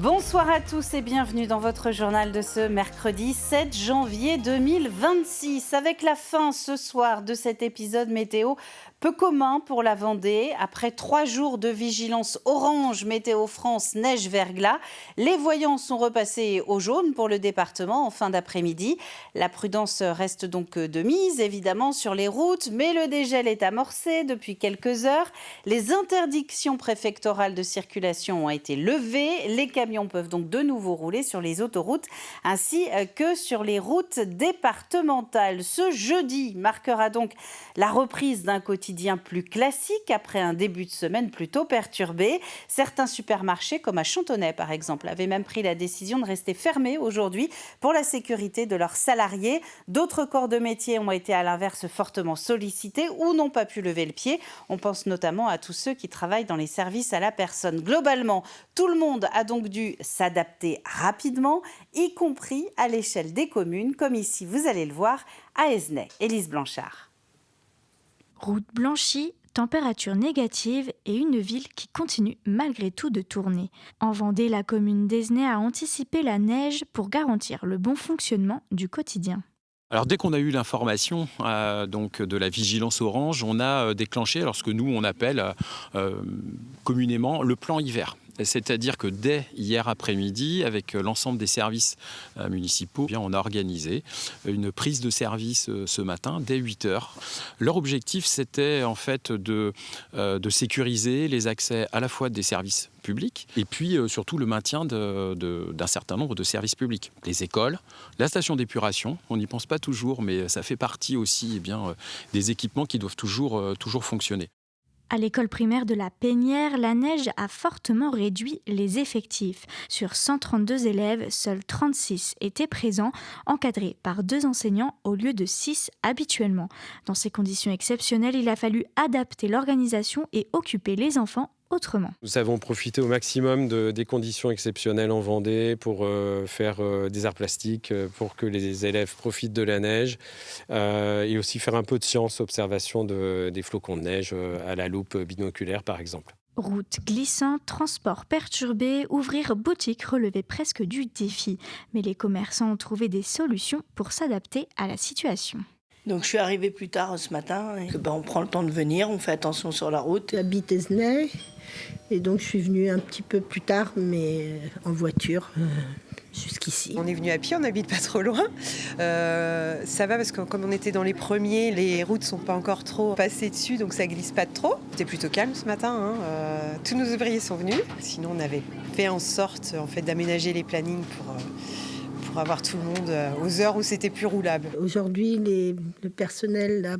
Bonsoir à tous et bienvenue dans votre journal de ce mercredi 7 janvier 2026. Avec la fin ce soir de cet épisode météo peu commun pour la Vendée. Après 3 jours de vigilance orange Météo France neige-verglas, les voyants sont repassés au jaune pour le département en fin d'après-midi. La prudence reste donc de mise évidemment sur les routes, mais le dégel est amorcé depuis quelques heures. Les interdictions préfectorales de circulation ont été levées. Les camions peuvent donc de nouveau rouler sur les autoroutes ainsi que sur les routes départementales. Ce jeudi marquera donc la reprise d'un quotidien plus classique après un début de semaine plutôt perturbé. Certains supermarchés, comme à Chantonnay par exemple, avaient même pris la décision de rester fermés aujourd'hui pour la sécurité de leurs salariés. D'autres corps de métier ont été à l'inverse fortement sollicités ou n'ont pas pu lever le pied. On pense notamment à tous ceux qui travaillent dans les services à la personne. Globalement, tout le monde a donc dû s'adapter rapidement, y compris à l'échelle des communes, comme ici, vous allez le voir, à Esnay. Élise Blanchard. Route blanchie, température négative et une ville qui continue malgré tout de tourner. En Vendée, la commune d'Esnay a anticipé la neige pour garantir le bon fonctionnement du quotidien. Alors dès qu'on a eu l'information donc de la vigilance orange, on a déclenché alors ce que nous on appelle communément le plan hiver. C'est-à-dire que dès hier après-midi, avec l'ensemble des services municipaux, on a organisé une prise de service ce matin dès 8 heures. Leur objectif, c'était en fait de sécuriser les accès à la fois des services publics et puis surtout le maintien d'un certain nombre de services publics. Les écoles, la station d'épuration, on n'y pense pas toujours, mais ça fait partie aussi des équipements qui doivent toujours fonctionner. À l'école primaire de la Pénière, la neige a fortement réduit les effectifs. Sur 132 élèves, seuls 36 étaient présents, encadrés par 2 enseignants au lieu de 6 habituellement. Dans ces conditions exceptionnelles, il a fallu adapter l'organisation et occuper les enfants autrement. Nous avons profité au maximum des conditions exceptionnelles en Vendée pour faire des arts plastiques, pour que les élèves profitent de la neige et aussi faire un peu de science, observation des flocons de neige à la loupe binoculaire par exemple. Route glissante, transport perturbé, ouvrir boutique relevait presque du défi. Mais les commerçants ont trouvé des solutions pour s'adapter à la situation. Donc je suis arrivée plus tard ce matin. Et on prend le temps de venir, on fait attention sur la route. J'habite Esnay et donc je suis venue un petit peu plus tard, mais en voiture jusqu'ici. On est venu à pied, on n'habite pas trop loin. Ça va parce que comme on était dans les premiers, les routes ne sont pas encore trop passées dessus, donc ça glisse pas trop. C'était plutôt calme ce matin. Tous nos ouvriers sont venus. Sinon on avait fait en sorte d'aménager les plannings pour avoir tout le monde aux heures où c'était plus roulable. Aujourd'hui, le personnel là,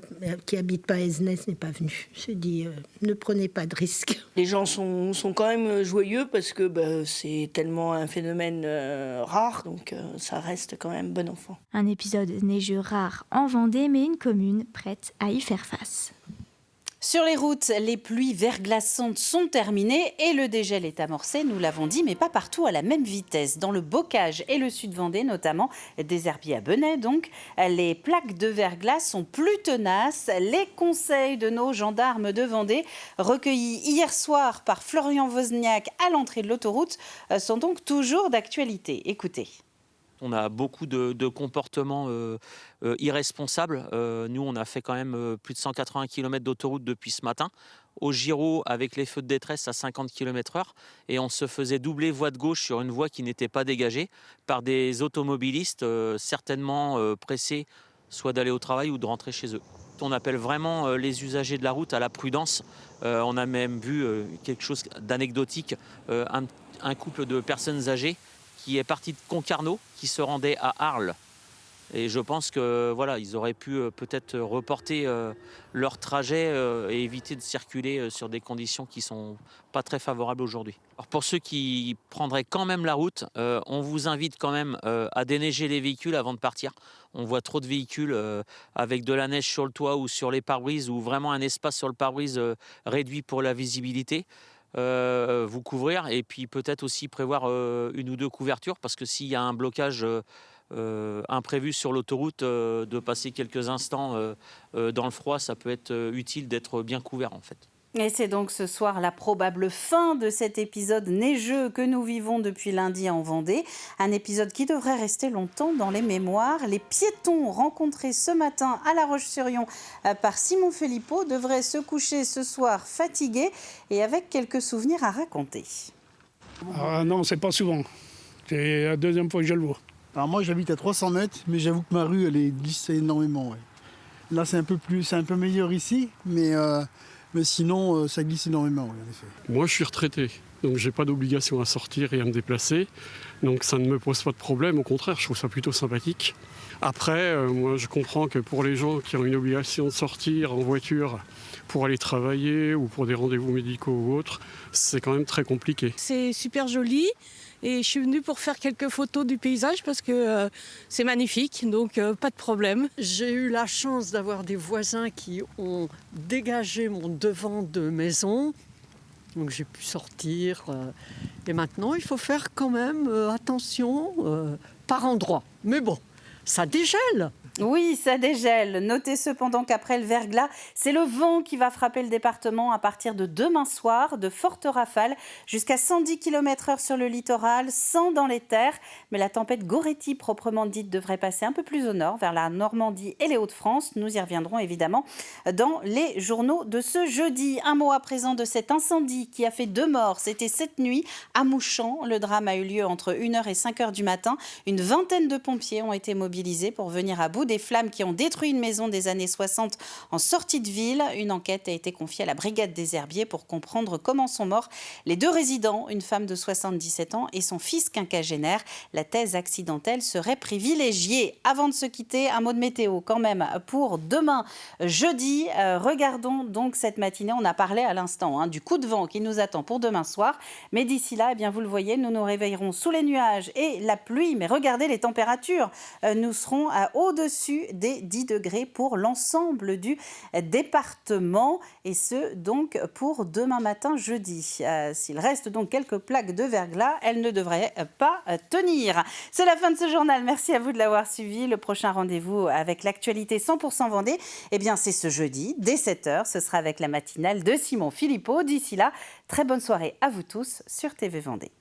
qui habite pas à Esnay n'est pas venu. J'ai dit, ne prenez pas de risques. Les gens sont quand même joyeux parce que c'est tellement un phénomène rare, donc ça reste quand même bon enfant. Un épisode neigeux rare en Vendée, mais une commune prête à y faire face. Sur les routes, les pluies verglaçantes sont terminées et le dégel est amorcé, nous l'avons dit, mais pas partout à la même vitesse. Dans le Bocage et le sud Vendée notamment, des herbiers à Benay donc, les plaques de verglas sont plus tenaces. Les conseils de nos gendarmes de Vendée, recueillis hier soir par Florian Wozniak à l'entrée de l'autoroute, sont donc toujours d'actualité. Écoutez. On a beaucoup de comportements irresponsables. Nous, on a fait quand même plus de 180 km d'autoroute depuis ce matin, au Giraud avec les feux de détresse à 50 km/h. Et on se faisait doubler voie de gauche sur une voie qui n'était pas dégagée par des automobilistes certainement pressés soit d'aller au travail ou de rentrer chez eux. On appelle vraiment les usagers de la route à la prudence. On a même vu quelque chose d'anecdotique, un couple de personnes âgées qui est parti de Concarneau, qui se rendait à Arles. Et je pense que ils auraient pu peut-être reporter leur trajet et éviter de circuler sur des conditions qui sont pas très favorables aujourd'hui. Alors pour ceux qui prendraient quand même la route, on vous invite quand même à déneiger les véhicules avant de partir. On voit trop de véhicules avec de la neige sur le toit ou sur les pare-brises ou vraiment un espace sur le pare-brise réduit pour la visibilité. Vous couvrir et puis peut-être aussi prévoir une ou deux couvertures parce que s'il y a un blocage imprévu sur l'autoroute, de passer quelques instants dans le froid, ça peut être utile d'être bien couvert en fait. Et c'est donc ce soir la probable fin de cet épisode neigeux que nous vivons depuis lundi en Vendée. Un épisode qui devrait rester longtemps dans les mémoires. Les piétons rencontrés ce matin à La Roche-sur-Yon par Simon Philippot devraient se coucher ce soir fatigués et avec quelques souvenirs à raconter. Ah non, c'est pas souvent. C'est la deuxième fois que je le vois. Alors moi j'habite à 300 mètres, mais j'avoue que ma rue elle est glissée énormément. Ouais. Là c'est un peu meilleur ici, mais sinon ça glisse énormément, ouais, en effet. Moi je suis retraité, donc j'ai pas d'obligation à sortir et à me déplacer. Donc ça ne me pose pas de problème, au contraire, je trouve ça plutôt sympathique. Après, moi je comprends que pour les gens qui ont une obligation de sortir en voiture pour aller travailler ou pour des rendez-vous médicaux ou autres, c'est quand même très compliqué. C'est super joli. Et je suis venue pour faire quelques photos du paysage parce que c'est magnifique, donc pas de problème. J'ai eu la chance d'avoir des voisins qui ont dégagé mon devant de maison, donc j'ai pu sortir. Et maintenant, il faut faire quand même attention par endroit. Mais bon, ça dégèle. Oui, ça dégèle. Notez cependant qu'après le verglas, c'est le vent qui va frapper le département à partir de demain soir, de fortes rafales, jusqu'à 110 km/h sur le littoral, 100 dans les terres. Mais la tempête Goretti, proprement dite, devrait passer un peu plus au nord, vers la Normandie et les Hauts-de-France. Nous y reviendrons évidemment dans les journaux de ce jeudi. Un mot à présent de cet incendie qui a fait 2 morts. C'était cette nuit à Mouchamps. Le drame a eu lieu entre 1h et 5h du matin. Une vingtaine de pompiers ont été mobilisés pour venir à bout des flammes qui ont détruit une maison des années 60 en sortie de ville. Une enquête a été confiée à la brigade des herbiers pour comprendre comment sont morts les 2 résidents, une femme de 77 ans et son fils quinquagénaire. La thèse accidentelle serait privilégiée. Avant de se quitter, un mot de météo quand même pour demain, jeudi. Regardons donc cette matinée. On a parlé à l'instant du coup de vent qui nous attend pour demain soir. Mais d'ici là, eh bien, vous le voyez, nous nous réveillerons sous les nuages et la pluie. Mais regardez les températures. Nous serons au-dessus des 10 degrés pour l'ensemble du département et ce donc pour demain matin jeudi. S'il reste donc quelques plaques de verglas, elles ne devraient pas tenir. C'est la fin de ce journal. Merci à vous de l'avoir suivi. Le prochain rendez-vous avec l'actualité 100% Vendée, eh bien c'est ce jeudi dès 7h. Ce sera avec la matinale de Simon Philippot. D'ici là, très bonne soirée à vous tous sur TV Vendée.